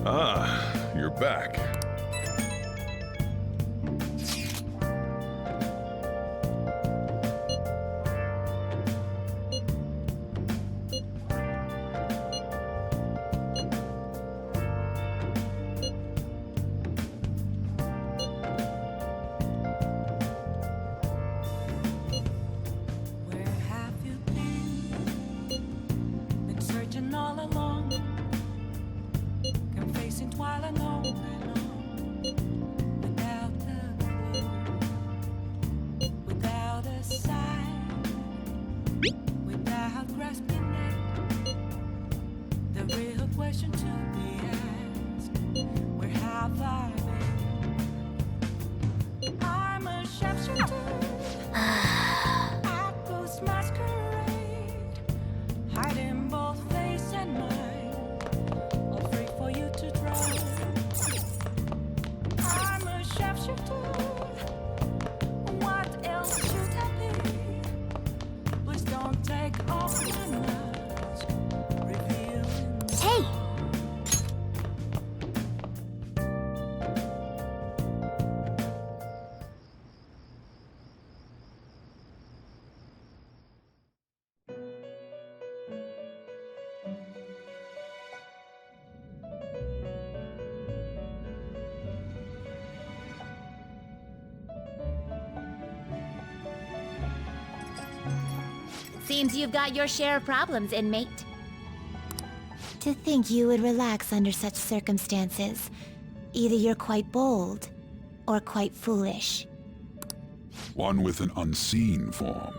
Ah, you're back. Where have you been? Been searching all along, confessing while alone and on, without a clue, without a sign, without grasping it. The real question to be asked: where have I been? I'm a sharpshooter. Masquerade, hiding both face and mind, all free for you to try. I'm a sharpshooter. What else should I be? Please don't take off my mask, revealing. Hey! Seems you've got your share of problems, inmate. To think you would relax under such circumstances. Either you're quite bold, or quite foolish. One with an unseen form.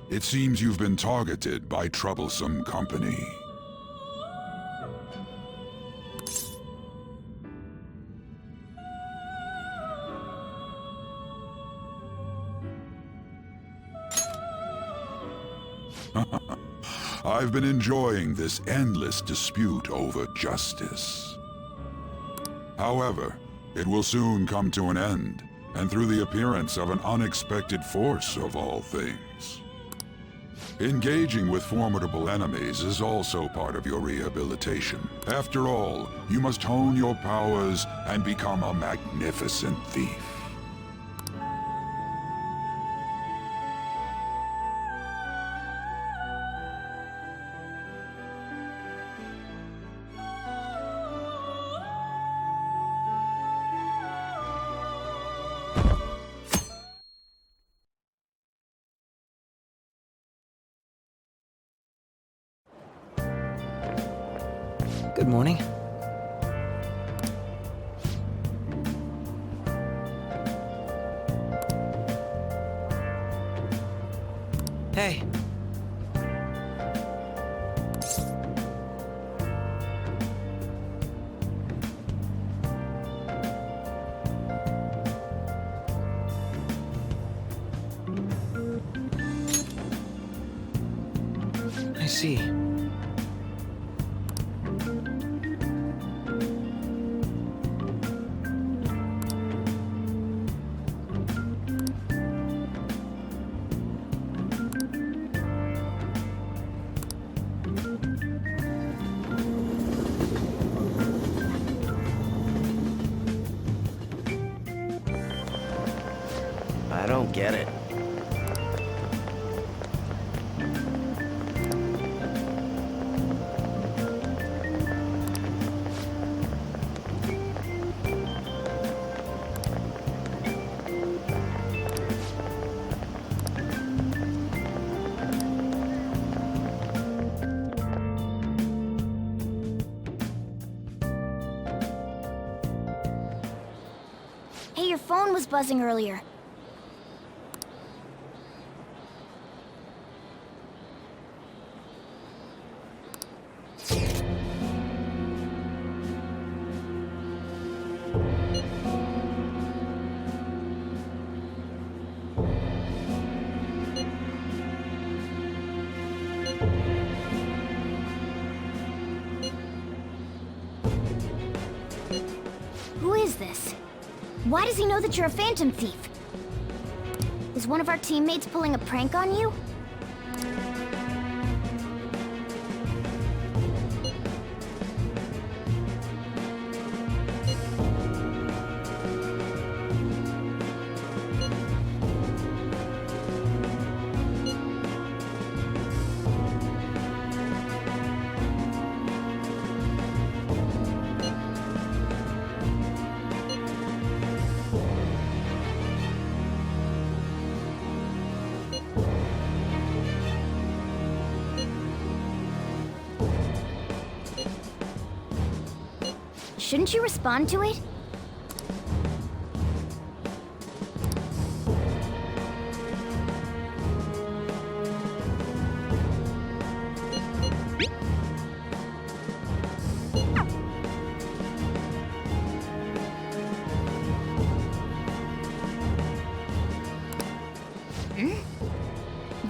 It seems you've been targeted by troublesome company. I've been enjoying this endless dispute over justice. However, it will soon come to an end, and through the appearance of an unexpected force of all things. Engaging with formidable enemies is also part of your rehabilitation. After all, you must hone your powers and become a magnificent thief. Good morning. Hey. I see. I don't get it. Hey, your phone was buzzing earlier. Who is this? Why does he know that you're a phantom thief? Is one of our teammates pulling a prank on you? Shouldn't you respond to it?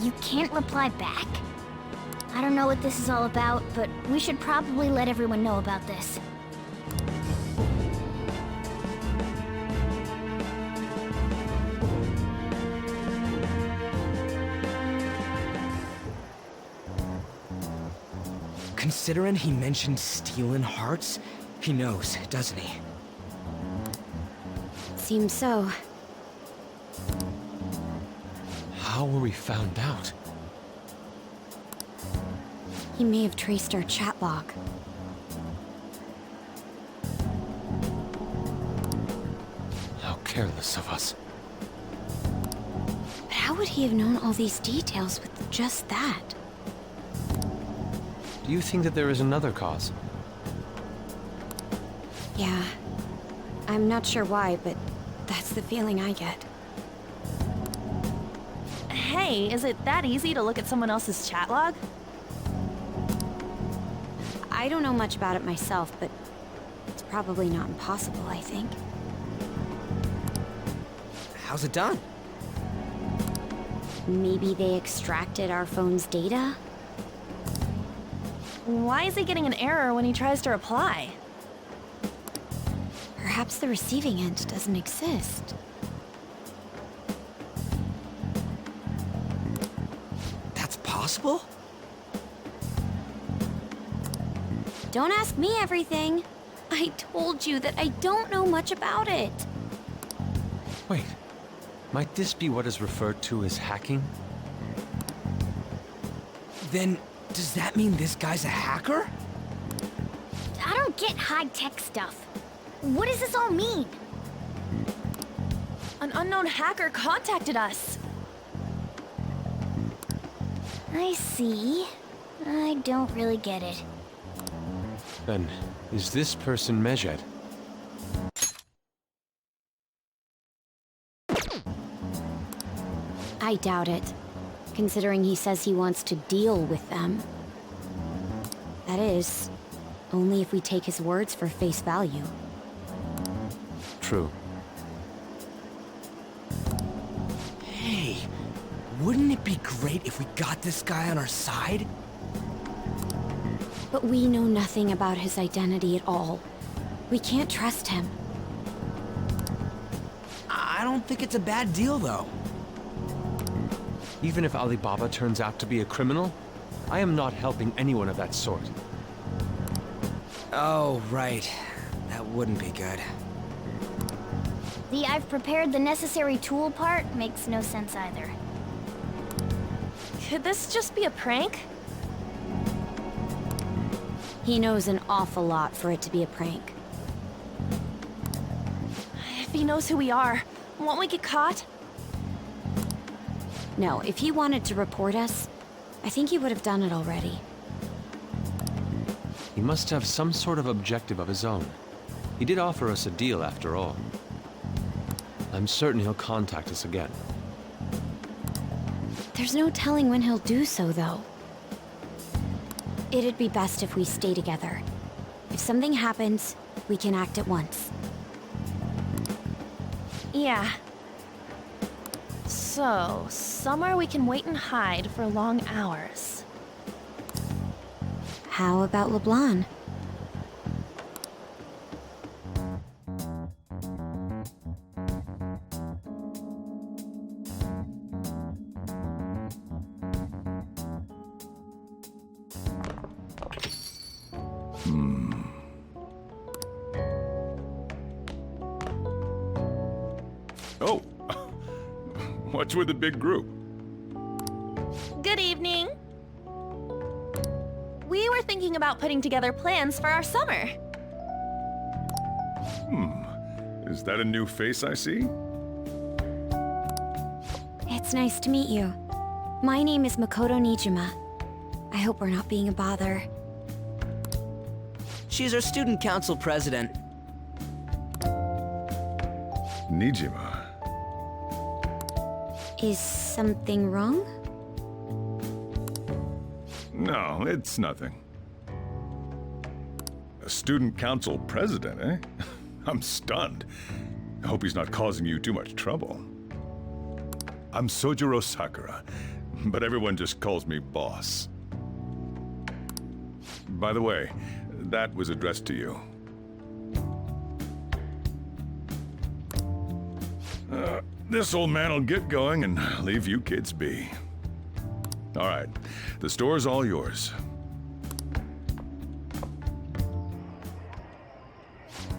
You can't reply back? I don't know what this is all about, but we should probably let everyone know about this. Considering he mentioned stealing hearts, he knows, doesn't he? Seems so. How were we found out? He may have traced our chat log. How careless of us. But how would he have known all these details with just that? Do you think that there is another cause? Yeah. I'm not sure why, but that's the feeling I get. Hey, is it that easy to look at someone else's chat log? I don't know much about it myself, but it's probably not impossible, I think. How's it done? Maybe they extracted our phone's data? Why is he getting an error when he tries to reply? Perhaps the receiving end doesn't exist. That's possible? Don't ask me everything. I told you that I don't know much about it. Wait, might this be what is referred to as hacking? Then, does that mean this guy's a hacker? I don't get high-tech stuff. What does this all mean? An unknown hacker contacted us. I see. I don't really get it. Then, is this person Mejed? I doubt it, considering he says he wants to deal with them. That is, only if we take his words for face value. True. Hey, wouldn't it be great if we got this guy on our side? But we know nothing about his identity at all. We can't trust him. I don't think it's a bad deal, though. Even if Alibaba turns out to be a criminal, I am not helping anyone of that sort. Oh, right. That wouldn't be good. The "I've prepared the necessary tool" part makes no sense either. Could this just be a prank? He knows an awful lot for it to be a prank. If he knows who we are, won't we get caught? No, if he wanted to report us, I think he would have done it already. He must have some sort of objective of his own. He did offer us a deal after all. I'm certain he'll contact us again. There's no telling when he'll do so, though. It'd be best if we stay together. If something happens, we can act at once. Yeah. So, somewhere we can wait and hide for long hours. How about LeBlanc? Oh, what's with the big group? Good evening. We were thinking about putting together plans for our summer. Is that a new face I see? It's nice to meet you. My name is Makoto Nijima. I hope we're not being a bother. She's our student council president. Nijima. Is something wrong? No, it's nothing. A student council president, eh? I'm stunned. I hope he's not causing you too much trouble. I'm Sojiro Sakura, but everyone just calls me boss. By the way, that was addressed to you. This old man will get going and leave you kids be. All right, the store's all yours.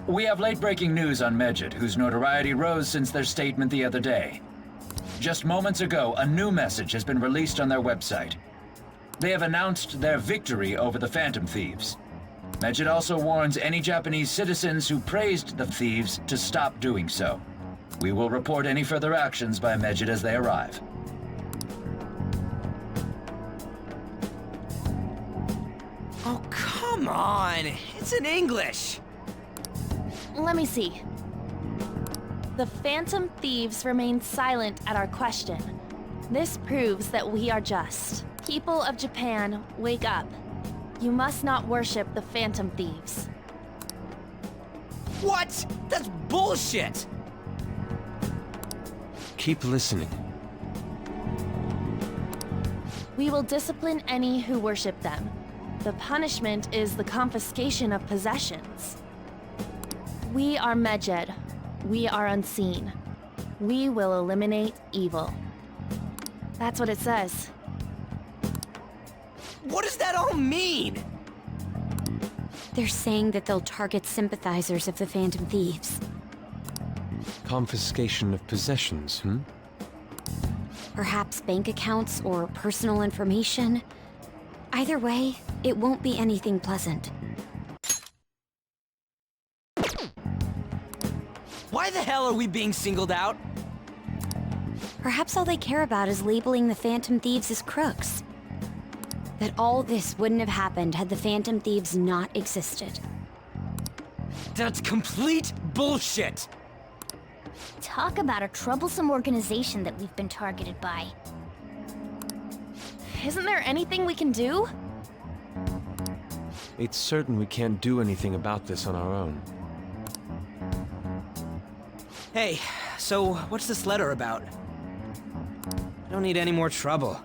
We have late-breaking news on Medjed, whose notoriety rose since their statement the other day. Just moments ago, a new message has been released on their website. They have announced their victory over the Phantom Thieves. Medjed also warns any Japanese citizens who praised the thieves to stop doing so. We will report any further actions by Medjed as they arrive. Oh, come on! It's in English! Let me see. The Phantom Thieves remain silent at our question. This proves that we are just. People of Japan, wake up. You must not worship the Phantom Thieves. What? That's bullshit! Keep listening. We will discipline any who worship them. The punishment is the confiscation of possessions. We are Medjed. We are unseen. We will eliminate evil. That's what it says. What does that all mean? They're saying that they'll target sympathizers of the Phantom Thieves. Confiscation of possessions, Perhaps bank accounts or personal information. Either way, it won't be anything pleasant. Why the hell are we being singled out? Perhaps all they care about is labeling the Phantom Thieves as crooks. That all this wouldn't have happened had the Phantom Thieves not existed. That's complete bullshit! Talk about a troublesome organization that we've been targeted by. Isn't there anything we can do? It's certain we can't do anything about this on our own. Hey, so what's this letter about? I don't need any more trouble.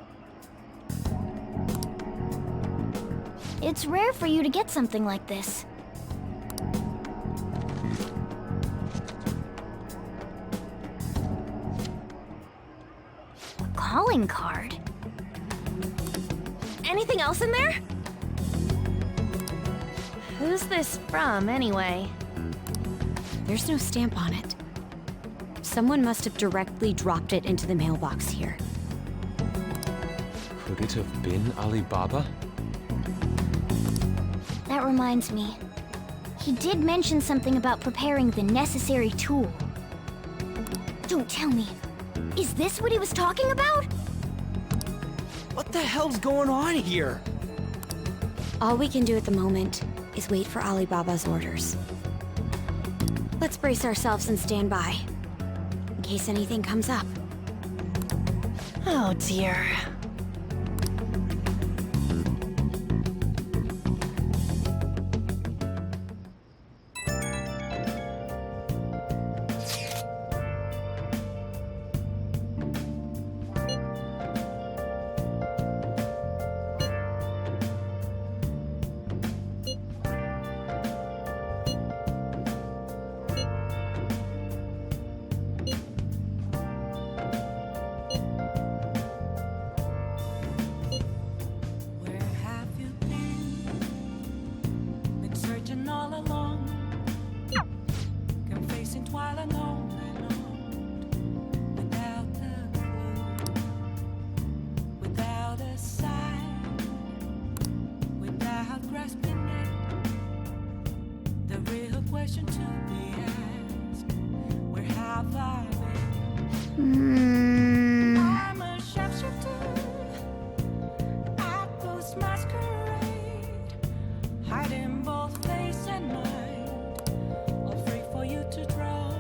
It's rare for you to get something like this. A calling card? Anything else in there? Who's this from, anyway? There's no stamp on it. Someone must have directly dropped it into the mailbox here. Could it have been Alibaba? That reminds me. He did mention something about preparing the necessary tool. Don't tell me. Is this what he was talking about? What the hell's going on here? All we can do at the moment is wait for Alibaba's orders. Let's brace ourselves and stand by, in case anything comes up. Oh dear. Where have you been? Been searching all along, confessing twilight on and on, without a clue, without a sign, without grasping it. The real question to be asked: where have I been? I'm a sharpshooter. Ghost masquerade, hiding both face and mind, all free for you to draw.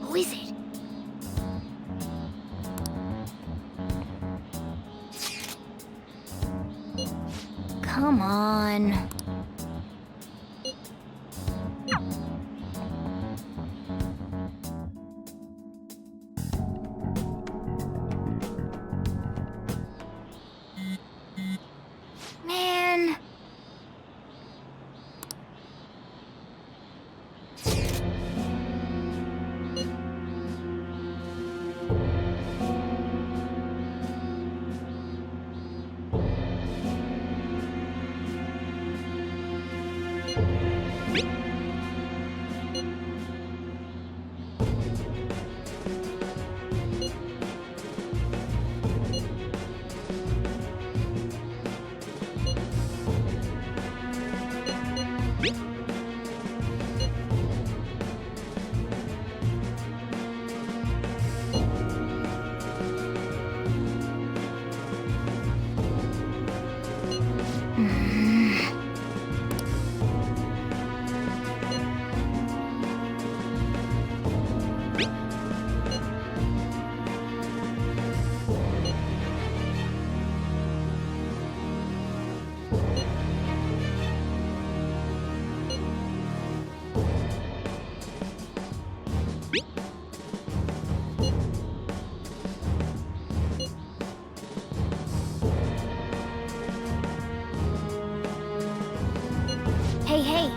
Who is it? Come on. Man. Hey, hey.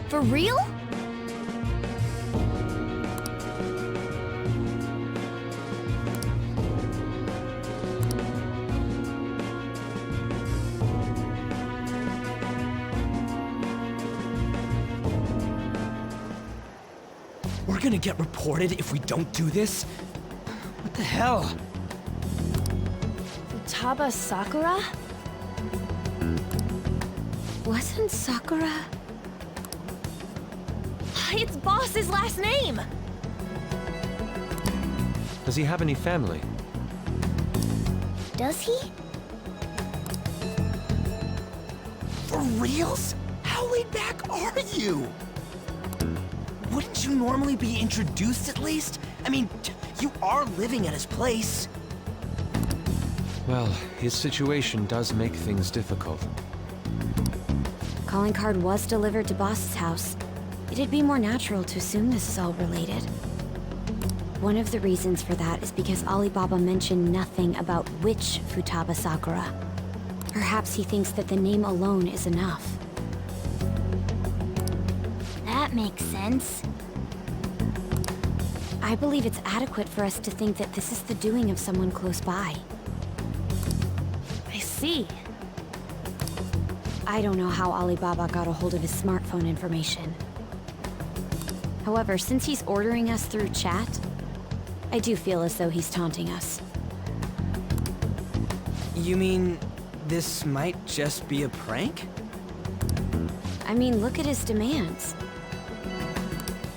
For real? We're gonna get reported if we don't do this? What the hell? Futaba Sakura? Wasn't Sakura... It's Boss's last name! Does he have any family? Does he? For reals? How laid back are you? Wouldn't you normally be introduced at least? I mean, you are living at his place. Well, his situation does make things difficult. Calling card was delivered to Boss's house. It'd be more natural to assume this is all related. One of the reasons for that is because Alibaba mentioned nothing about which Futaba Sakura. Perhaps he thinks that the name alone is enough. That makes sense. I believe it's adequate for us to think that this is the doing of someone close by. I see. I don't know how Alibaba got a hold of his smartphone information. However, since he's ordering us through chat, I do feel as though he's taunting us. You mean this might just be a prank? I mean, look at his demands.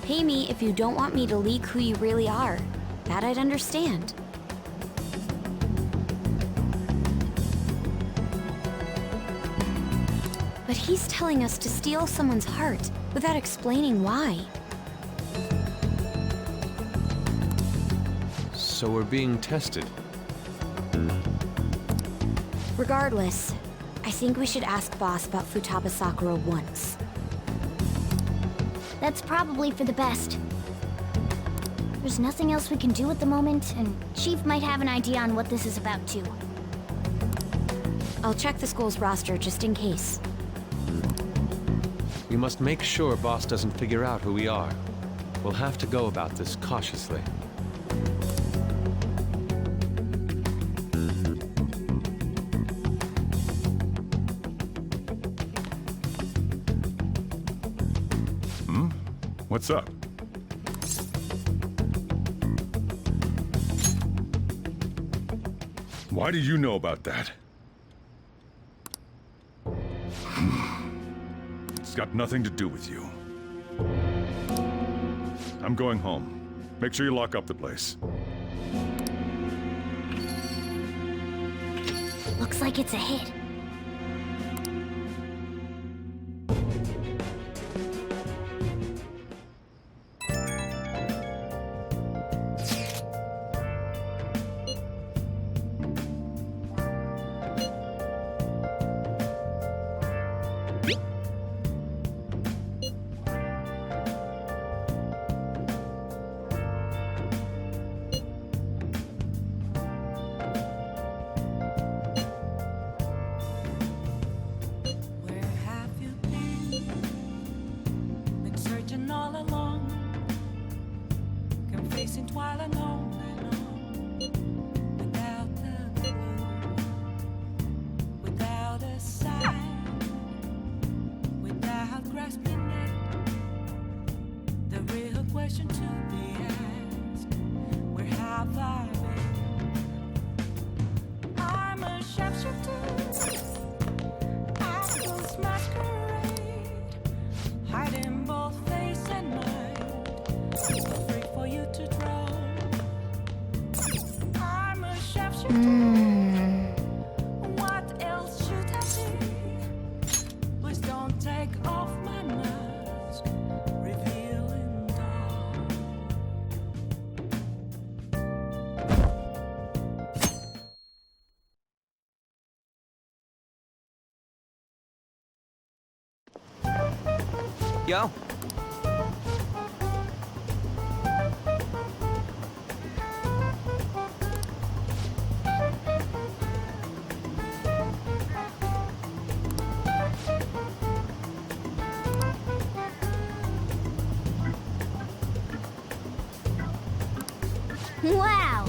Pay me if you don't want me to leak who you really are. That I'd understand. But he's telling us to steal someone's heart without explaining why. So we're being tested. Regardless, I think we should ask Boss about Futaba Sakura once. That's probably for the best. There's nothing else we can do at the moment, and Chief might have an idea on what this is about too. I'll check the school's roster just in case. We must make sure Boss doesn't figure out who we are. We'll have to go about this cautiously. What's up? Why do you know about that? It's got nothing to do with you. I'm going home. Make sure you lock up the place. Looks like it's a hit. Where have you been? Been searching all along, confessing while alone and on, without a clue, without a sign, without grasping it. The real question to be asked: where have I been? I'm a sharpshooter. Apples masquerade, hiding both face and mind, afraid for you to draw. I'm a sharpshooter. What else should I be? Please don't take off my mask, revealing dawn. Yo. Wow!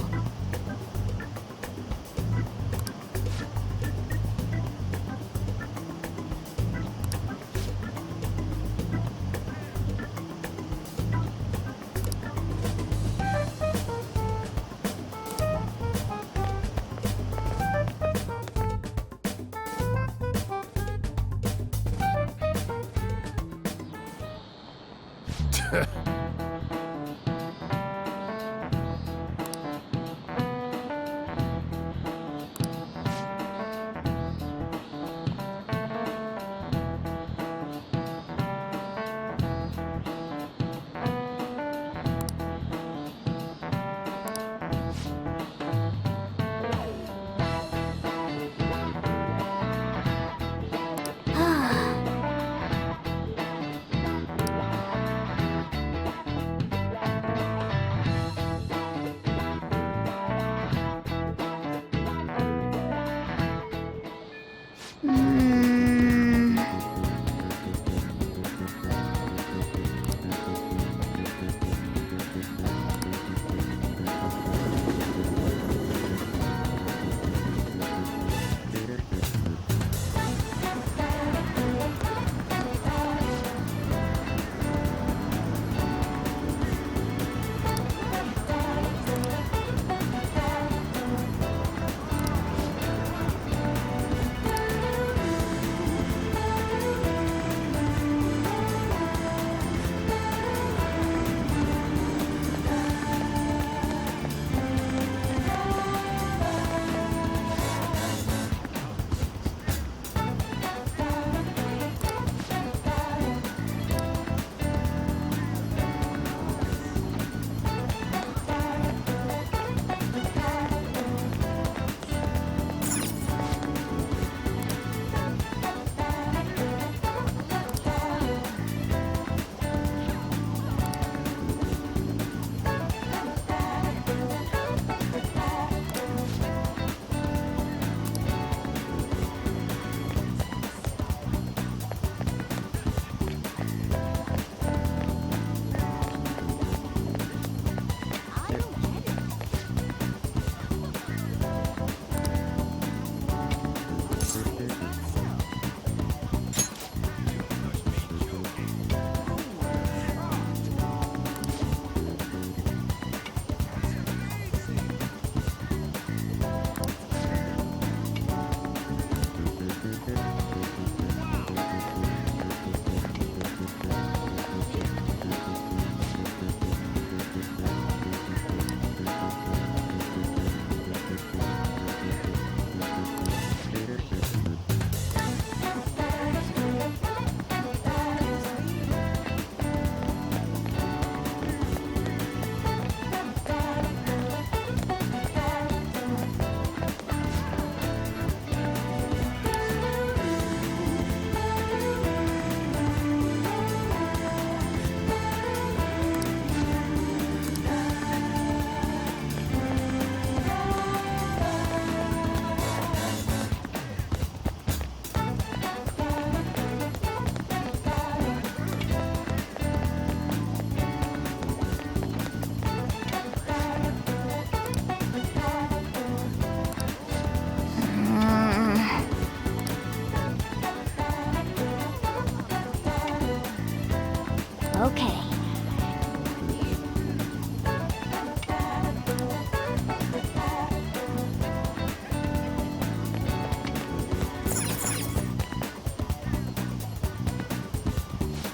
Okay.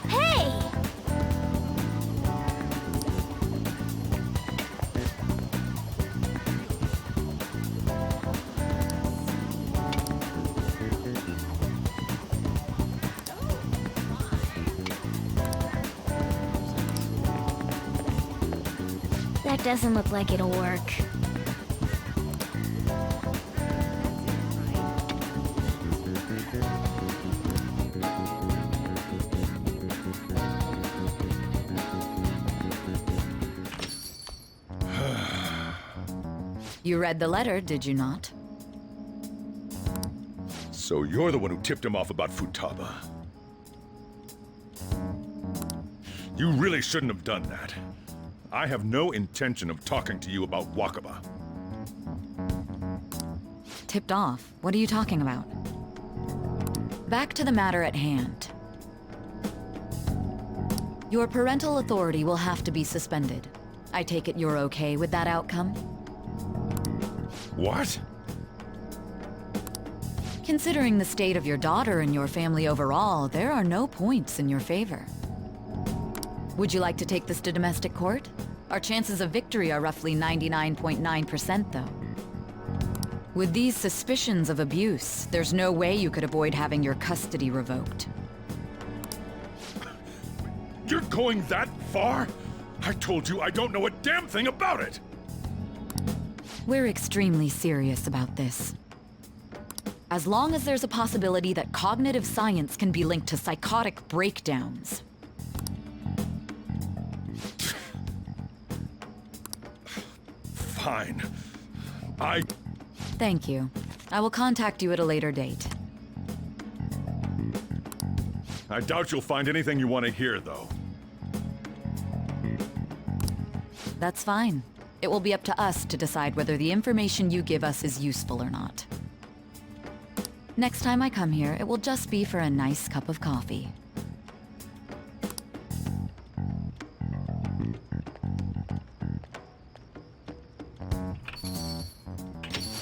Hey! That doesn't look like it'll work. You read the letter, did you not? So you're the one who tipped him off about Futaba. You really shouldn't have done that. I have no intention of talking to you about Wakaba. Tipped off? What are you talking about? Back to the matter at hand. Your parental authority will have to be suspended. I take it you're okay with that outcome? What? Considering the state of your daughter and your family overall, there are no points in your favor. Would you like to take this to domestic court? Our chances of victory are roughly 99.9%, though. With these suspicions of abuse, there's no way you could avoid having your custody revoked. You're going that far? I told you I don't know a damn thing about it! We're extremely serious about this. As long as there's a possibility that cognitive science can be linked to psychotic breakdowns. Fine. Thank you. I will contact you at a later date. I doubt you'll find anything you want to hear, though. That's fine. It will be up to us to decide whether the information you give us is useful or not. Next time I come here, it will just be for a nice cup of coffee.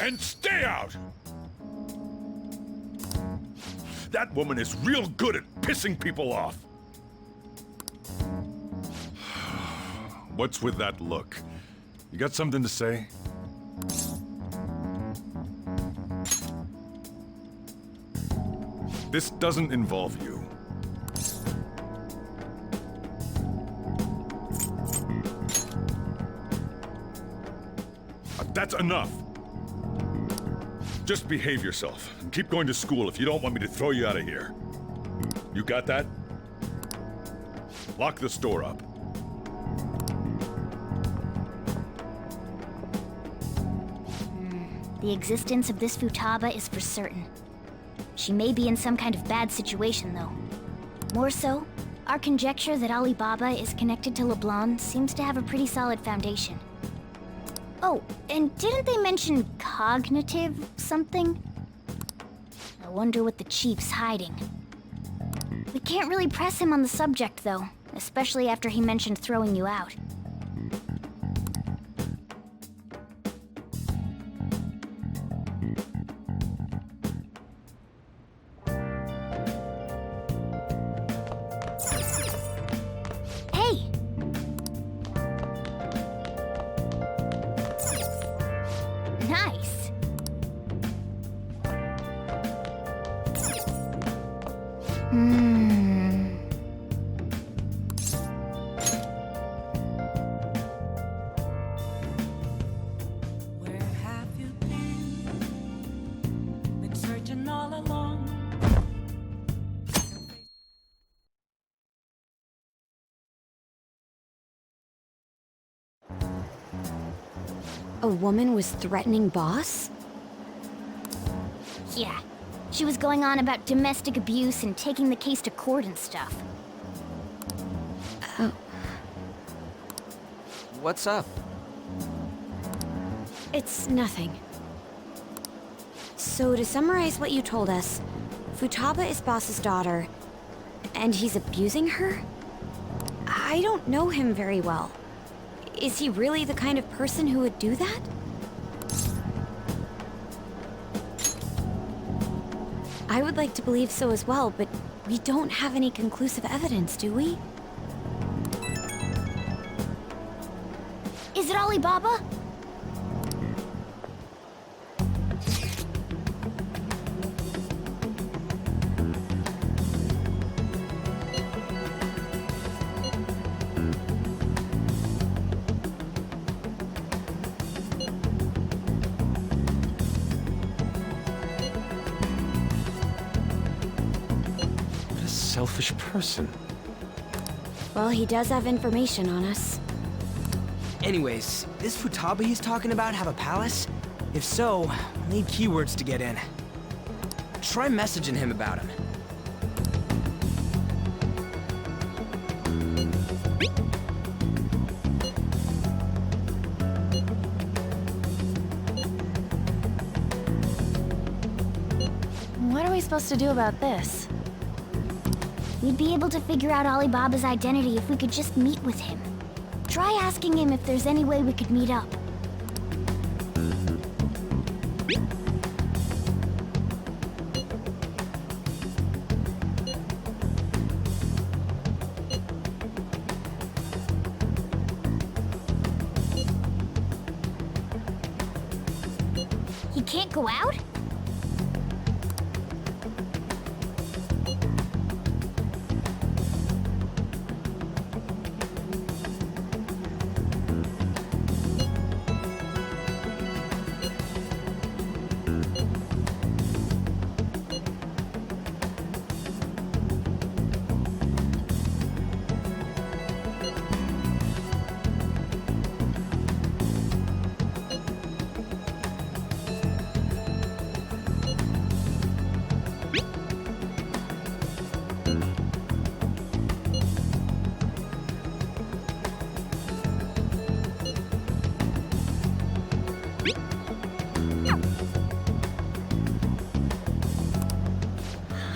And stay out! That woman is real good at pissing people off. What's with that look? You got something to say? This doesn't involve you. That's enough. Just behave yourself and keep going to school if you don't want me to throw you out of here. You got that? Lock the store up. The existence of this Futaba is for certain. She may be in some kind of bad situation, though. More so, our conjecture that Alibaba is connected to LeBlanc seems to have a pretty solid foundation. Oh, and didn't they mention cognitive something? I wonder what the chief's hiding. We can't really press him on the subject, though, especially after he mentioned throwing you out. Hey! Nice. Where have you been? Been searching all along. A woman was threatening Boss? Yeah. She was going on about domestic abuse and taking the case to court and stuff. What's up? It's nothing. So to summarize what you told us, Futaba is Boss's daughter, and he's abusing her? I don't know him very well. Is he really the kind of person who would do that? I would like to believe so as well, but we don't have any conclusive evidence, do we? Is it Alibaba? What a selfish person. Well, he does have information on us. Anyways, this Futaba he's talking about have a palace? If so, we'll need keywords to get in. Try messaging him about him. What are we supposed to do about this? We'd be able to figure out Alibaba's identity if we could just meet with him. Try asking him if there's any way we could meet up. He can't go out?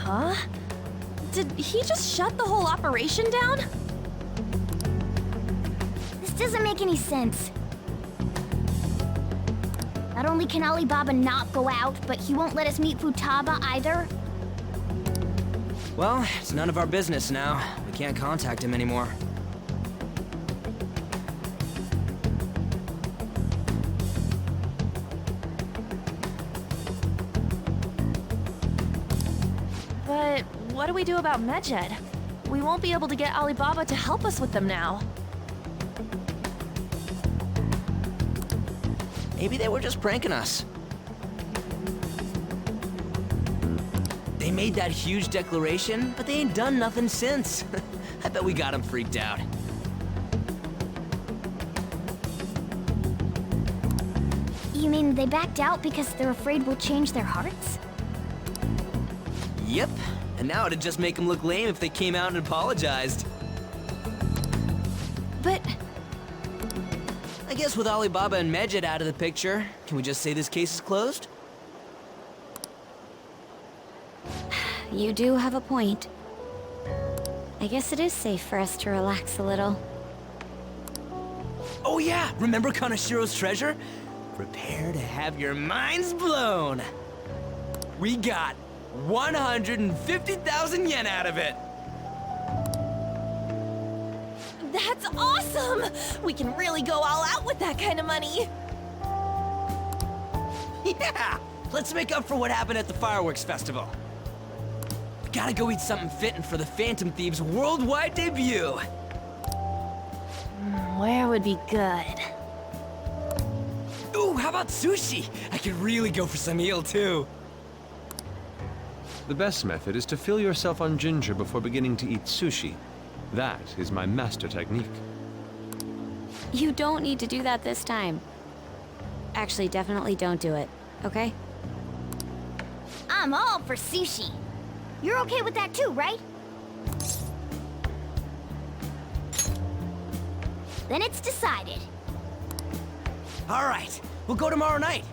Huh? Did he just shut the whole operation down? This doesn't make any sense. Not only can Alibaba not go out, but he won't let us meet Futaba either. Well, it's none of our business now. We can't contact him anymore. But what do we do about Medjed? We won't be able to get Alibaba to help us with them now. Maybe they were just pranking us. They made that huge declaration, but they ain't done nothing since. I bet we got them freaked out. You mean they backed out because they're afraid we'll change their hearts? Yep, and now it'd just make them look lame if they came out and apologized. But I guess with Alibaba and Medjed out of the picture, can we just say this case is closed? You do have a point. I guess it is safe for us to relax a little. Oh yeah, remember Kanashiro's treasure? Prepare to have your minds blown. We got 150,000 yen out of it. that's awesome! We can really go all out with that kind of money. Yeah! Let's make up for what happened at the fireworks festival. Gotta go eat something fitting for the Phantom Thieves' worldwide debut. Where would be good? Ooh, how about sushi? I could really go for some eel, too. The best method is to fill yourself on ginger before beginning to eat sushi. That is my master technique. You don't need to do that this time. Actually, definitely don't do it, okay? I'm all for sushi. You're okay with that too, right? Then it's decided. All right, we'll go tomorrow night.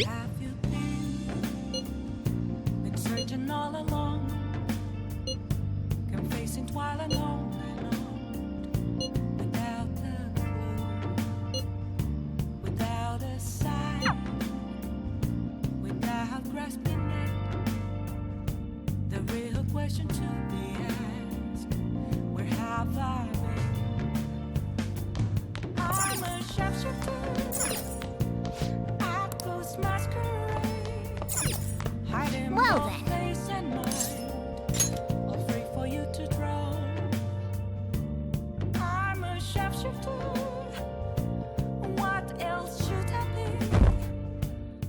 Have you been searching all along, confessing while alone and on, without a clue, without a sign, without grasping it? The real question to be asked: where have I been? I'm a sharpshooter. Well then. Face and mind, all free for you to draw. I'm a sharpshooter. What else should I be?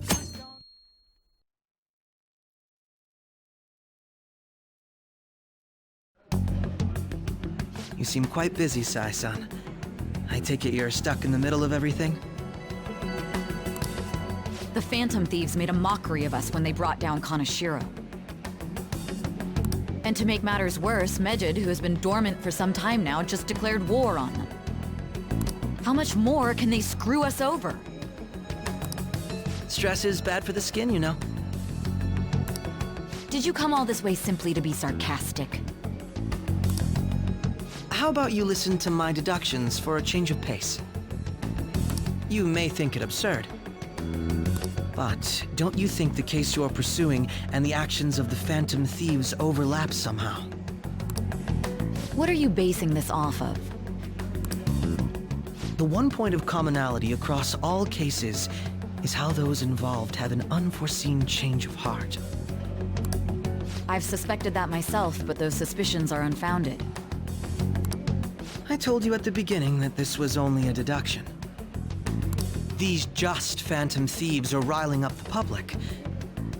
Just don't- You seem quite busy, Sai-san. I take it you're stuck in the middle of everything? The Phantom Thieves made a mockery of us when they brought down Kaneshiro. And to make matters worse, Medjed, who has been dormant for some time now, just declared war on them. How much more can they screw us over? Stress is bad for the skin, you know. Did you come all this way simply to be sarcastic? How about you listen to my deductions for a change of pace? You may think it absurd, but don't you think the case you're pursuing and the actions of the Phantom Thieves overlap somehow? What are you basing this off of? The one point of commonality across all cases is how those involved have an unforeseen change of heart. I've suspected that myself, but those suspicions are unfounded. I told you at the beginning that this was only a deduction. These just Phantom Thieves are riling up the public.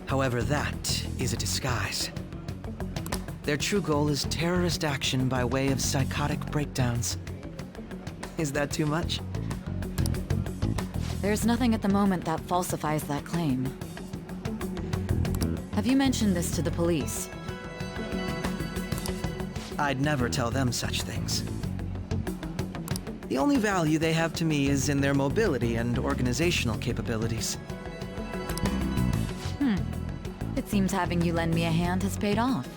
However, that is a disguise. Their true goal is terrorist action by way of psychotic breakdowns. Is that too much? There's nothing at the moment that falsifies that claim. Have you mentioned this to the police? I'd never tell them such things. The only value they have to me is in their mobility and organizational capabilities. It seems having you lend me a hand has paid off.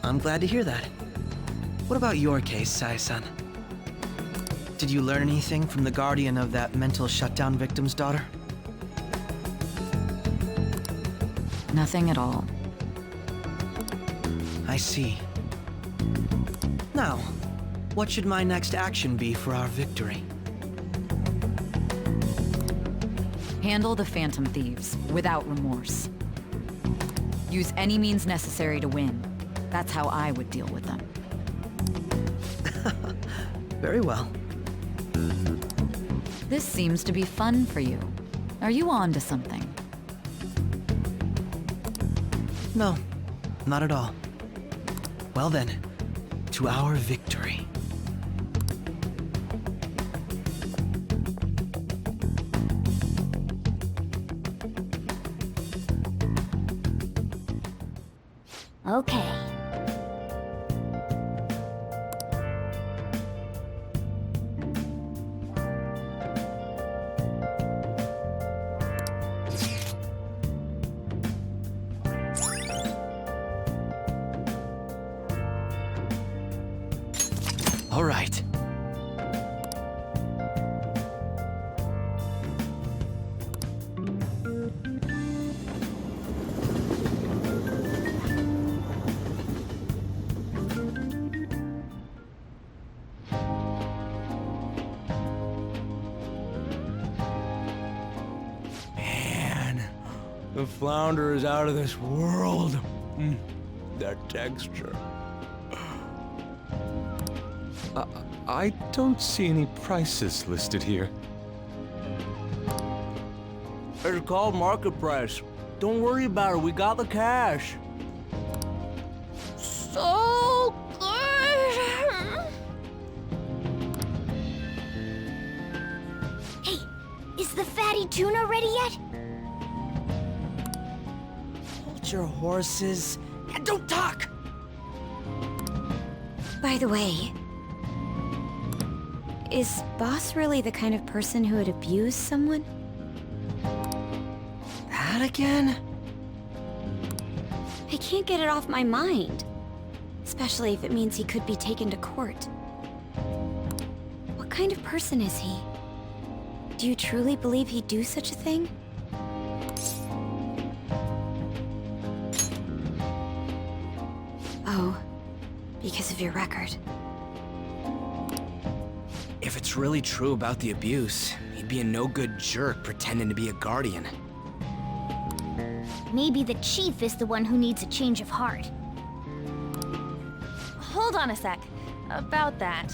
I'm glad to hear that. What about your case, Sai-san? Did you learn anything from the guardian of that mental shutdown victim's daughter? Nothing at all. I see. Now, what should my next action be for our victory? Handle the Phantom Thieves without remorse. Use any means necessary to win. That's how I would deal with them. Very well. This seems to be fun for you. Are you on to something? No, not at all. Well then, to our victory. Okay. All right. Man, the flounder is out of this world. That texture. I don't see any prices listed here. It's called market price. Don't worry about it, we got the cash. So good! Hey, is the fatty tuna ready yet? Hold your horses and don't talk! By the way, is Boss really the kind of person who would abuse someone? that again? I can't get it off my mind. Especially if it means he could be taken to court. What kind of person is he? Do you truly believe he'd do such a thing? Oh, because of your record. If it's really true about the abuse, he'd be a no-good jerk pretending to be a guardian. Maybe the chief is the one who needs a change of heart. Hold on a sec. About that.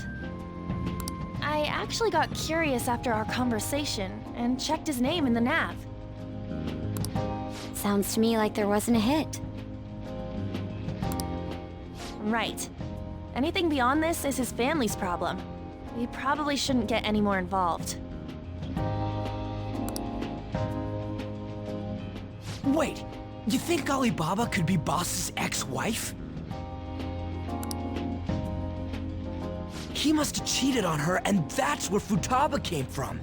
I actually got curious after our conversation and checked his name in the nav. Sounds to me like there wasn't a hit. Right. Anything beyond this is his family's problem. We probably shouldn't get any more involved. Wait, you think Alibaba could be Boss's ex-wife? He must have cheated on her, and that's where Futaba came from.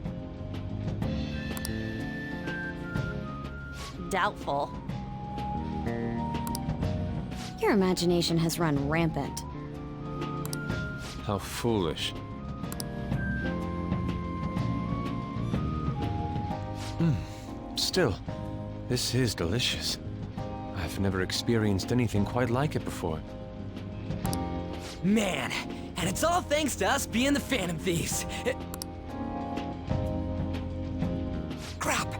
Doubtful. Your imagination has run rampant. How foolish. Still, this is delicious. I've never experienced anything quite like it before. Man, and it's all thanks to us being the Phantom Thieves. Crap.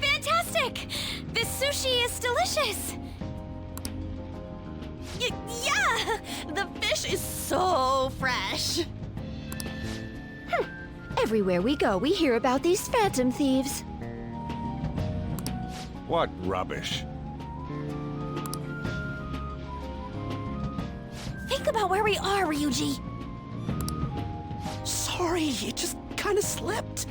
Fantastic! This sushi is delicious! Yeah! The fish is so fresh! Everywhere we go, we hear about these phantom thieves. What rubbish? Think about where we are, Ryuji. Sorry, it just kind of slipped.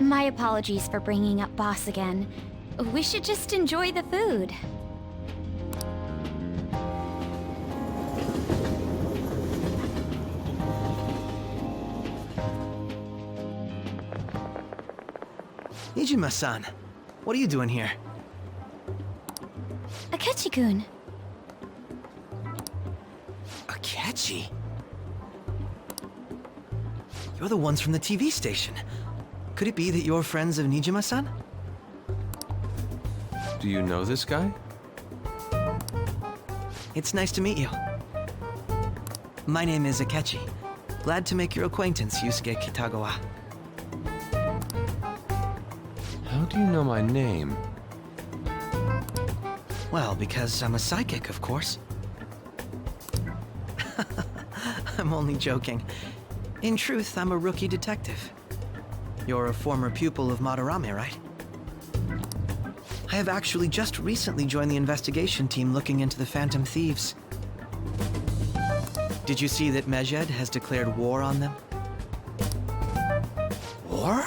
My apologies for bringing up Boss again. We should just enjoy the food. Nijima-san, what are you doing here? Akechi-kun. Akechi? You're the ones from the TV station. Could it be that you're friends of Nijima-san? Do you know this guy? It's nice to meet you. My name is Akechi. Glad to make your acquaintance, Yusuke Kitagawa. How do you know my name? Well, because I'm a psychic, of course. I'm only joking. In truth, I'm a rookie detective. You're a former pupil of Madarame, right? I have actually just recently joined the investigation team looking into the Phantom Thieves. Did you see that Medjed has declared war on them? War?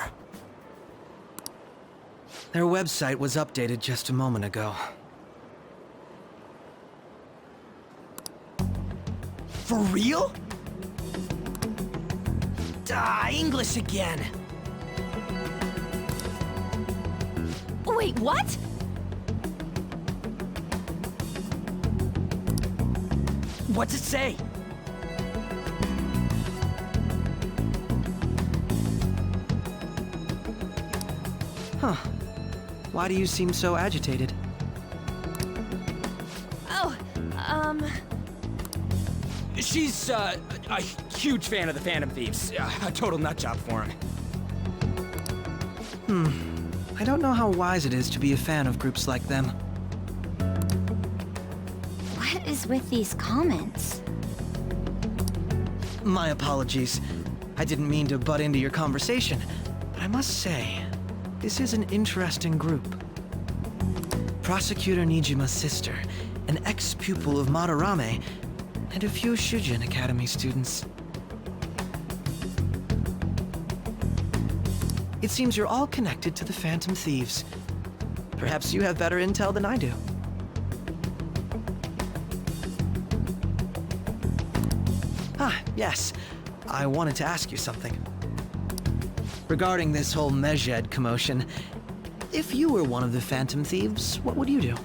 Their website was updated just a moment ago. For real? English again. Wait, what? What's it say? Huh. Why do you seem so agitated? Oh, She's, a huge fan of the Phantom Thieves. A total nutjob for him. I don't know how wise it is to be a fan of groups like them. What is with these comments? My apologies. I didn't mean to butt into your conversation, but I must say, this is an interesting group. Prosecutor Nijima's sister, an ex-pupil of Madarame, and a few Shujin Academy students. It seems you're all connected to the Phantom Thieves. Perhaps you have better intel than I do. Ah, yes. I wanted to ask you something. Regarding this whole Medjed commotion, if you were one of the Phantom Thieves, what would you do?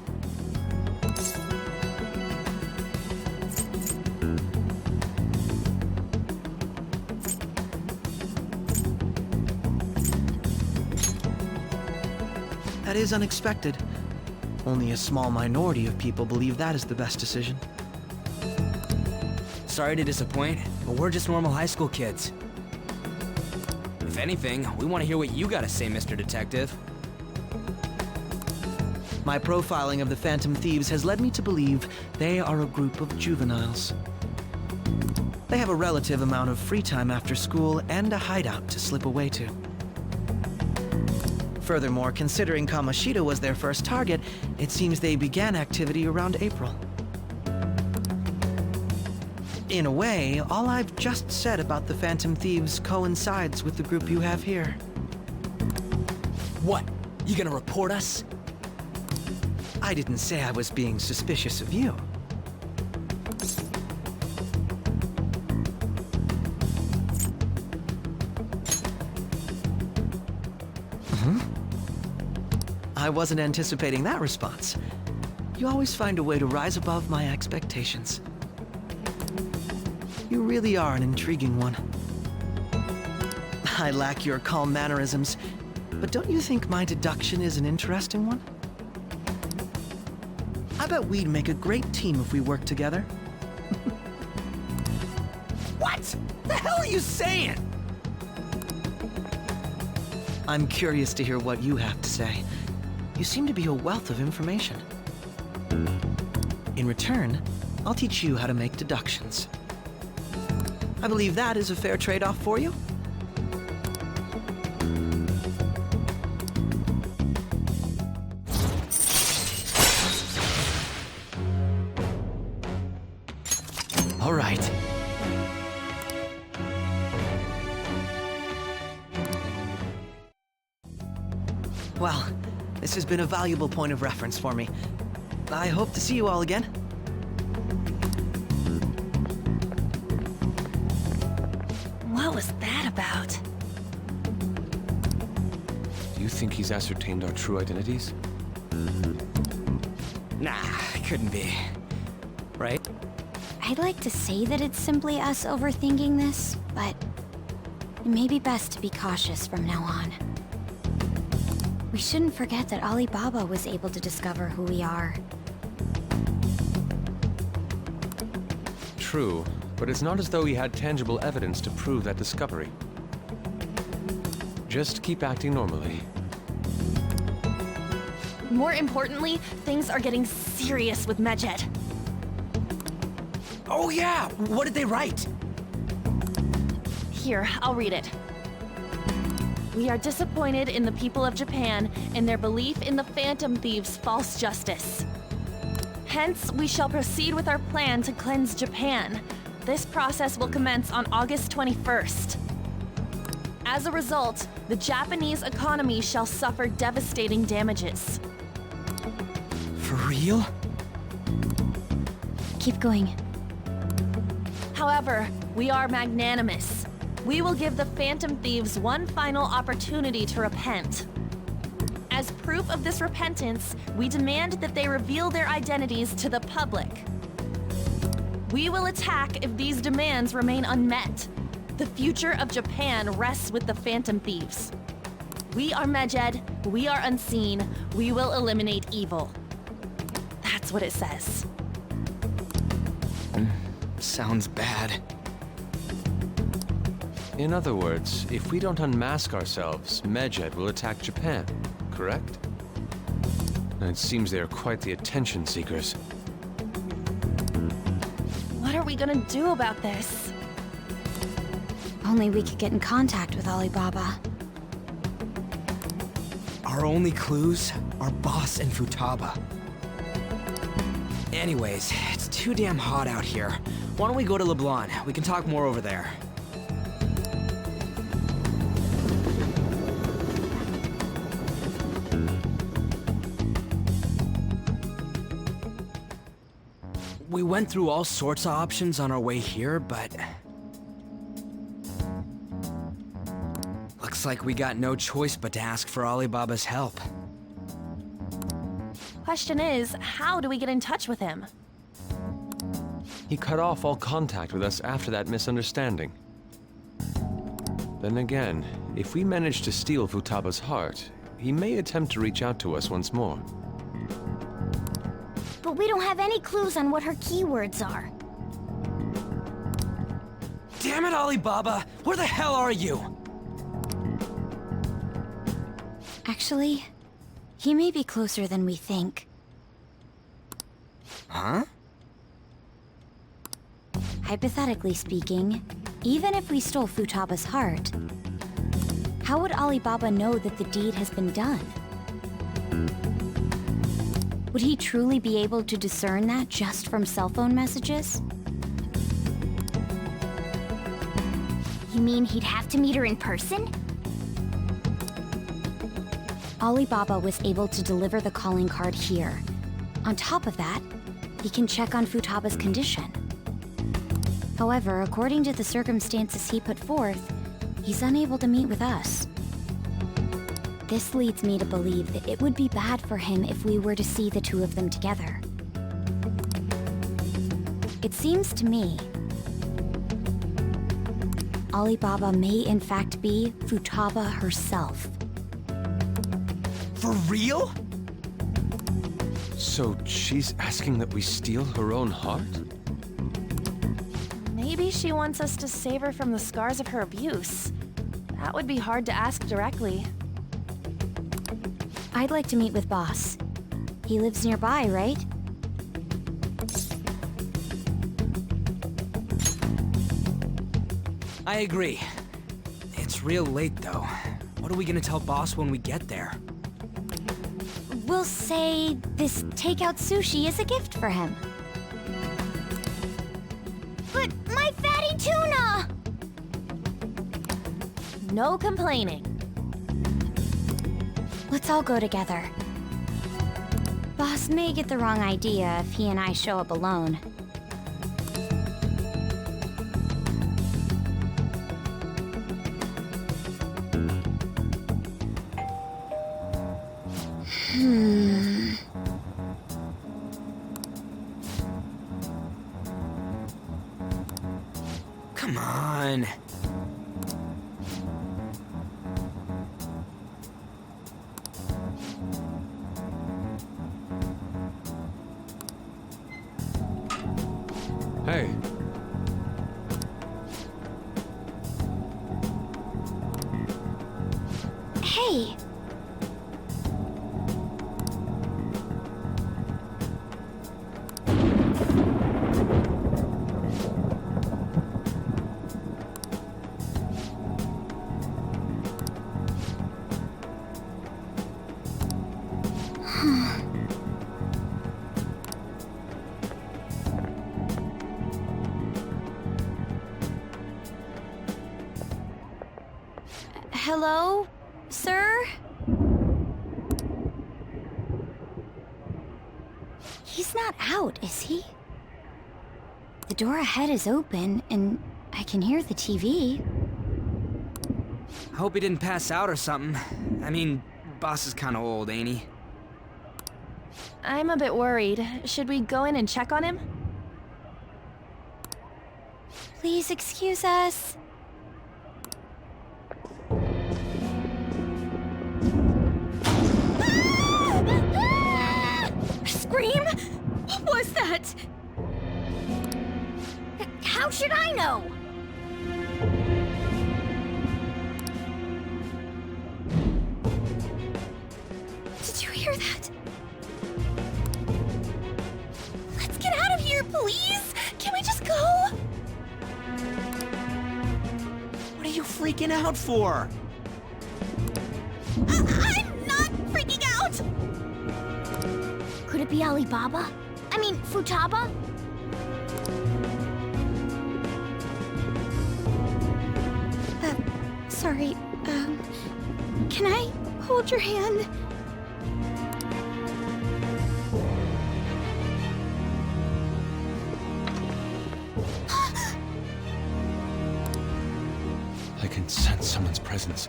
That is unexpected. Only a small minority of people believe that is the best decision. Sorry to disappoint, but we're just normal high school kids. If anything, we want to hear what you gotta say, Mr. Detective. My profiling of the Phantom Thieves has led me to believe they are a group of juveniles. They have a relative amount of free time after school and a hideout to slip away to. Furthermore, considering Kamoshida was their first target, it seems they began activity around April. In a way, all I've just said about the Phantom Thieves coincides with the group you have here. What? You gonna report us? I didn't say I was being suspicious of you. I wasn't anticipating that response. You always find a way to rise above my expectations. You really are an intriguing one. I lack your calm mannerisms, but don't you think my deduction is an interesting one? I bet we'd make a great team if we worked together. What? The hell are you saying? I'm curious to hear what you have to say. You seem to be a wealth of information. In return, I'll teach you how to make deductions. I believe that is a fair trade-off for you. All right. Well, this has been a valuable point of reference for me. I hope to see you all again. What was that about? Do you think he's ascertained our true identities? Nah, it couldn't be. Right? I'd like to say that it's simply us overthinking this, but it may be best to be cautious from now on. We shouldn't forget that Alibaba was able to discover who we are. True, but it's not as though he had tangible evidence to prove that discovery. Just keep acting normally. More importantly, things are getting serious with Medjed. Oh yeah! What did they write? Here, I'll read it. We are disappointed in the people of Japan in their belief in the Phantom Thieves' false justice. Hence, we shall proceed with our plan to cleanse Japan. This process will commence on August 21st. As a result, the Japanese economy shall suffer devastating damages. For real? Keep going. However, we are magnanimous. We will give the Phantom Thieves one final opportunity to repent. As proof of this repentance, we demand that they reveal their identities to the public. We will attack if these demands remain unmet. The future of Japan rests with the Phantom Thieves. We are Medjed, we are unseen, we will eliminate evil. That's what it says. Sounds bad. In other words, if we don't unmask ourselves, Medjed will attack Japan, correct? And it seems they are quite the attention seekers. What are we gonna do about this? Only we could get in contact with Alibaba. Our only clues are Boss and Futaba. Anyways, it's too damn hot out here. Why don't we go to LeBlanc? We can talk more over there. We went through all sorts of options on our way here, but Looks like we got no choice but to ask for Alibaba's help. Question is, how do we get in touch with him? He cut off all contact with us after that misunderstanding. Then again, if we manage to steal Futaba's heart, he may attempt to reach out to us once more. But we don't have any clues on what her keywords are. Damn it, Alibaba! Where the hell are you? Actually, he may be closer than we think. Huh? Hypothetically speaking, even if we stole Futaba's heart, how would Alibaba know that the deed has been done? Would he truly be able to discern that just from cell phone messages? You mean he'd have to meet her in person? Alibaba was able to deliver the calling card here. On top of that, he can check on Futaba's condition. However, according to the circumstances he put forth, he's unable to meet with us. This leads me to believe that it would be bad for him if we were to see the two of them together. It seems to me Alibaba may in fact be Futaba herself. For real? So she's asking that we steal her own heart? Maybe she wants us to save her from the scars of her abuse. That would be hard to ask directly. I'd like to meet with Boss. He lives nearby, right? I agree. It's real late, though. What are we gonna tell Boss when we get there? We'll say this takeout sushi is a gift for him. But my fatty tuna! No complaining. Let's all go together. Boss may get the wrong idea if he and I show up alone. Come on. Hey. Hey! Hello, sir? He's not out, is he? The door ahead is open, and I can hear the TV. I hope he didn't pass out or something. I mean, Boss is kinda old, ain't he? I'm a bit worried. Should we go in and check on him? Please excuse us. Scream? What was that? How should I know? Did you hear that? Let's get out of here, please! Can we just go? What are you freaking out for? I'm not freaking out! Could it be Alibaba? I mean, Futaba? Sorry, can I hold your hand? I can sense someone's presence.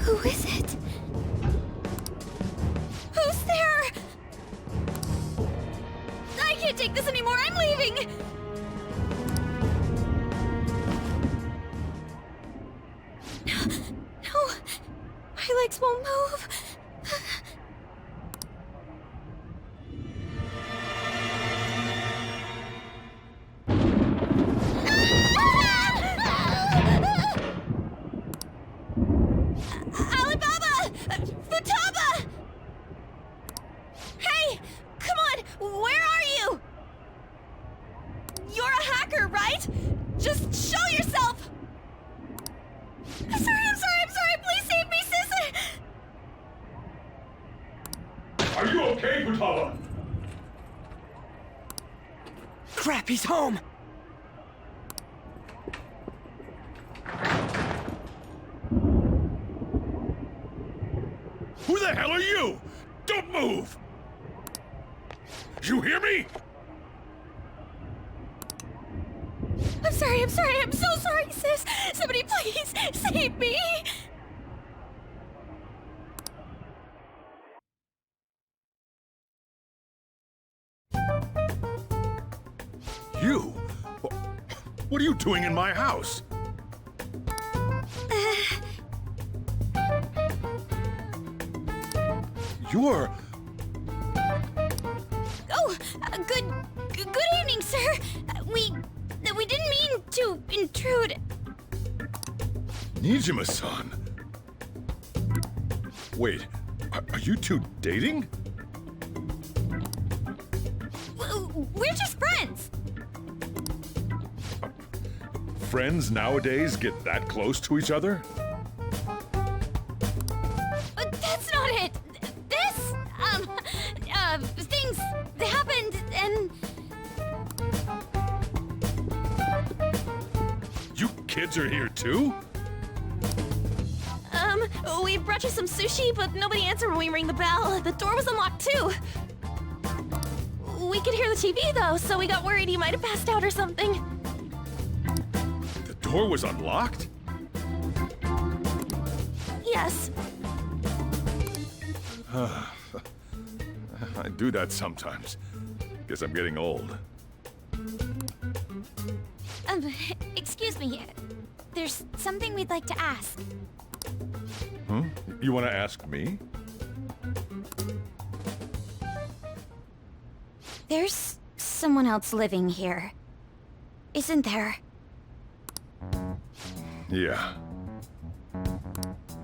Who is it? Who's there? I can't take this anymore. I'm leaving. No, my legs won't move. Alibaba! Futaba! Hey! Come on! Where are you? You're a hacker, right? Just show yourself! I'm sorry! Please save me, sister! Are you okay, Futaba? Crap, he's home! Who the hell are you? Don't move! You hear me? I'm sorry. I'm so sorry, sis. Somebody please save me. You? What are you doing in my house? You're... Oh, good evening, sir. We didn't mean to intrude. Nijima-san. Wait, are you two dating? We're just friends. Friends nowadays get that close to each other? That's not it. This, things happened and... You kids are here too? We brought you some sushi, but nobody answered when we rang the bell. The door was unlocked too. We could hear the TV though, so we got worried you might have passed out or something. The door was unlocked? Yes. I do that sometimes. Guess I'm getting old. Excuse me. There's something we'd like to ask. You want to ask me? There's someone else living here, isn't there? Yeah.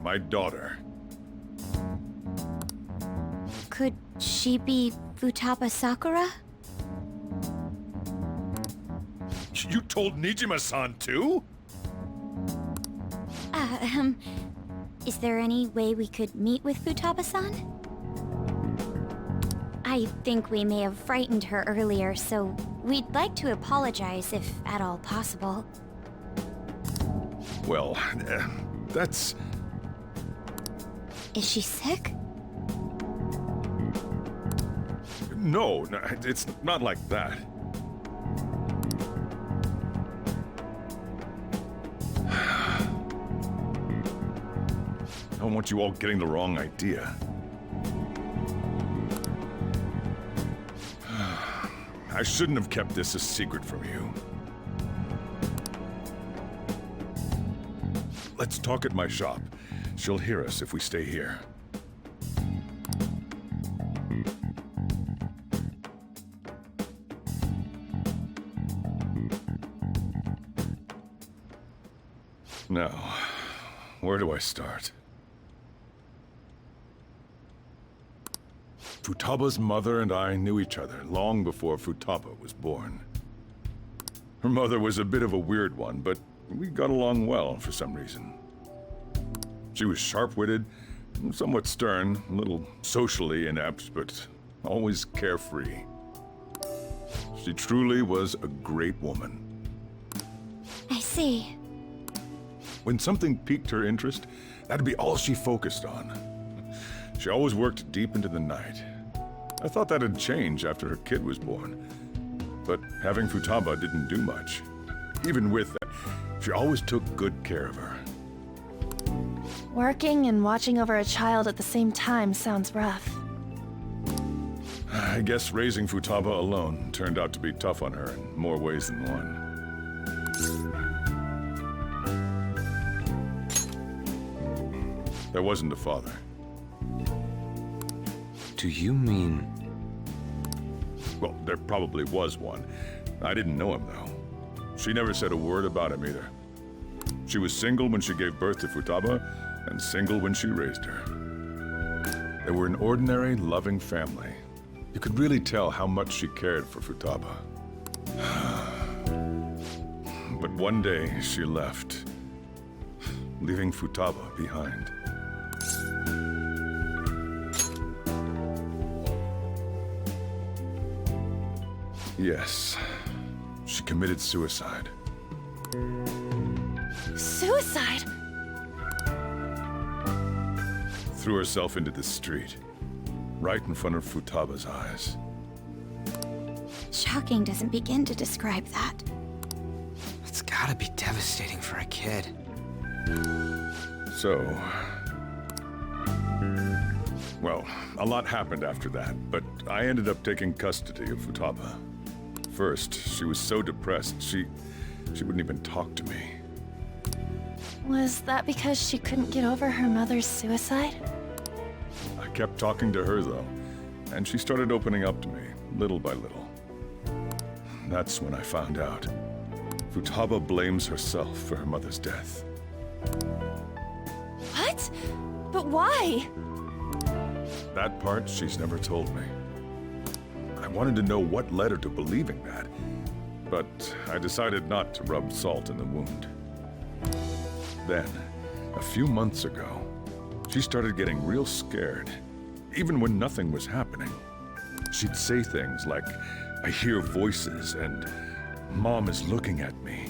My daughter. Could she be Futaba Sakura? You told Nijima-san too? Is there any way we could meet with Futaba-san? I think we may have frightened her earlier, so we'd like to apologize if at all possible. Well, that's... Is she sick? No, it's not like that. I don't want you all getting the wrong idea. I shouldn't have kept this a secret from you. Let's talk at my shop. She'll hear us if we stay here. Now, where do I start? Futaba's mother and I knew each other long before Futaba was born. Her mother was a bit of a weird one, but we got along well for some reason. She was sharp-witted, somewhat stern, a little socially inept, but always carefree. She truly was a great woman. I see. When something piqued her interest, that'd be all she focused on. She always worked deep into the night. I thought that'd change after her kid was born. But having Futaba didn't do much. Even with that, she always took good care of her. Working and watching over a child at the same time sounds rough. I guess raising Futaba alone turned out to be tough on her in more ways than one. There wasn't a father. Do you mean... Well, there probably was one. I didn't know him, though. She never said a word about him either. She was single when she gave birth to Futaba, and single when she raised her. They were an ordinary, loving family. You could really tell how much she cared for Futaba. But one day, she left, leaving Futaba behind. Yes, she committed suicide. Suicide? Threw herself into the street, right in front of Futaba's eyes. Shocking doesn't begin to describe that. It's gotta be devastating for a kid. So... Well, a lot happened after that, but I ended up taking custody of Futaba. First, she was so depressed, she wouldn't even talk to me. Was that because she couldn't get over her mother's suicide? I kept talking to her, though, and she started opening up to me, little by little. That's when I found out. Futaba blames herself for her mother's death. What? But why? That part she's never told me. I wanted to know what led her to believing that, but I decided not to rub salt in the wound. Then, a few months ago, she started getting real scared, even when nothing was happening. She'd say things like, "I hear voices," and "Mom is looking at me."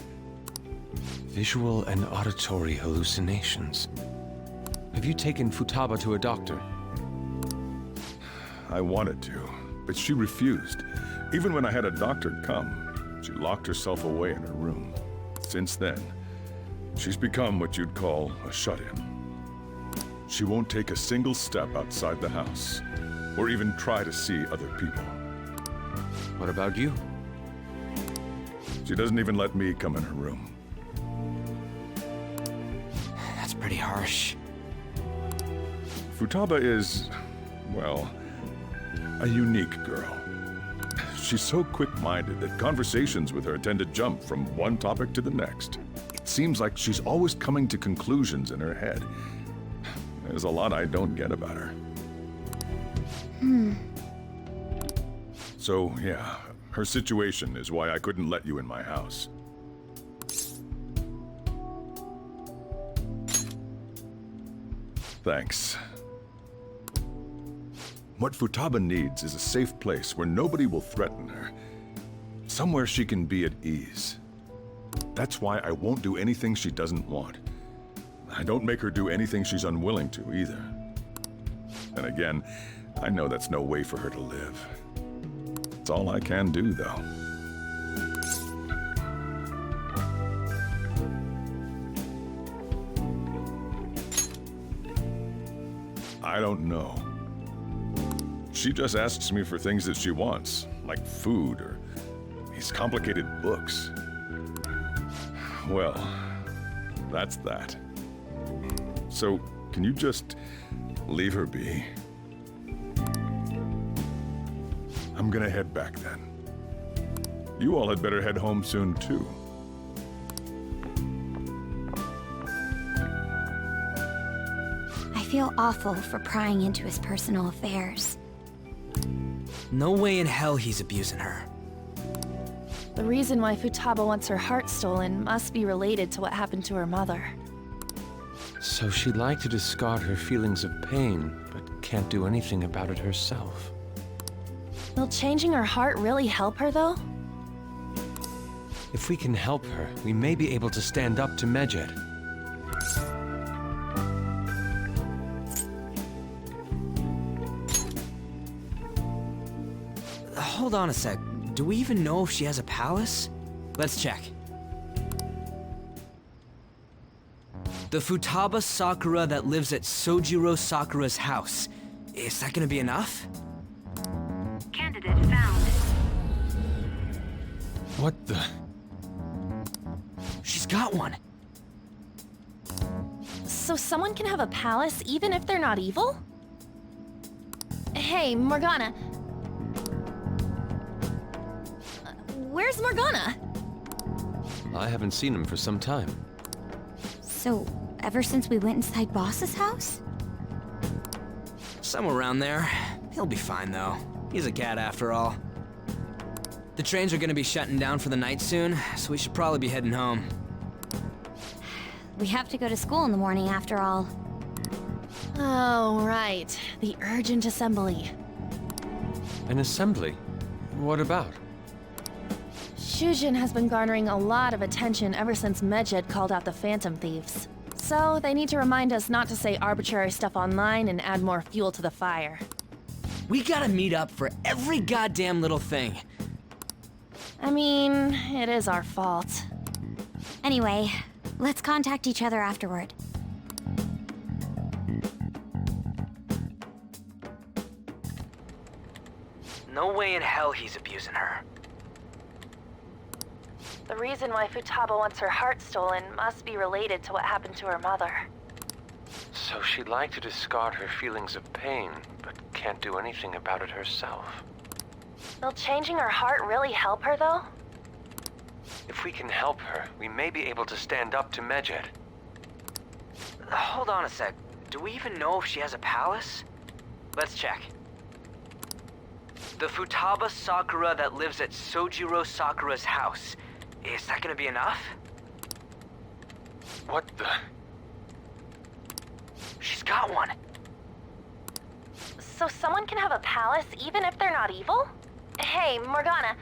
Visual and auditory hallucinations. Have you taken Futaba to a doctor? I wanted to, but she refused. Even when I had a doctor come, she locked herself away in her room. Since then, she's become what you'd call a shut-in. She won't take a single step outside the house, or even try to see other people. What about you? She doesn't even let me come in her room. That's pretty harsh. Futaba is, well, a unique girl. She's so quick-minded that conversations with her tend to jump from one topic to the next. It seems like she's always coming to conclusions in her head. There's a lot I don't get about her. So, yeah, her situation is why I couldn't let you in my house. Thanks. What Futaba needs is a safe place where nobody will threaten her. Somewhere she can be at ease. That's why I won't do anything she doesn't want. I don't make her do anything she's unwilling to, either. And again, I know that's no way for her to live. It's all I can do, though. I don't know. She just asks me for things that she wants, like food or these complicated books. Well, that's that. So, can you just leave her be? I'm gonna head back then. You all had better head home soon, too. I feel awful for prying into his personal affairs. No way in hell he's abusing her. The reason why Futaba wants her heart stolen must be related to what happened to her mother. So she'd like to discard her feelings of pain, but can't do anything about it herself. Will changing her heart really help her, though? If we can help her, we may be able to stand up to Medjed. Hold on a sec. Do we even know if she has a palace? Let's check. The Futaba Sakura that lives at Sojiro Sakura's house. Is that gonna be enough? Candidate found. What the? She's got one. So someone can have a palace even if they're not evil? Hey, Morgana. Where's Morgana? I haven't seen him for some time. So, ever since we went inside Boss's house? Somewhere around there. He'll be fine, though. He's a cat after all. The trains are gonna be shutting down for the night soon, so we should probably be heading home. We have to go to school in the morning after all. Oh, right. The urgent assembly. An assembly? What about? Shujin has been garnering a lot of attention ever since Medjed called out the Phantom Thieves. So they need to remind us not to say arbitrary stuff online and add more fuel to the fire. We gotta meet up for every goddamn little thing. I mean, it is our fault. Anyway, let's contact each other afterward. No way in hell he's abusing her. The reason why Futaba wants her heart stolen must be related to what happened to her mother. So she'd like to discard her feelings of pain, but can't do anything about it herself. Will changing her heart really help her, though? If we can help her, we may be able to stand up to Medjed. Hold on a sec. Do we even know if she has a palace? Let's check. The Futaba Sakura that lives at Sojiro Sakura's house. Is that gonna be enough? What the? She's got one. So someone can have a palace even if they're not evil? Hey, Morgana,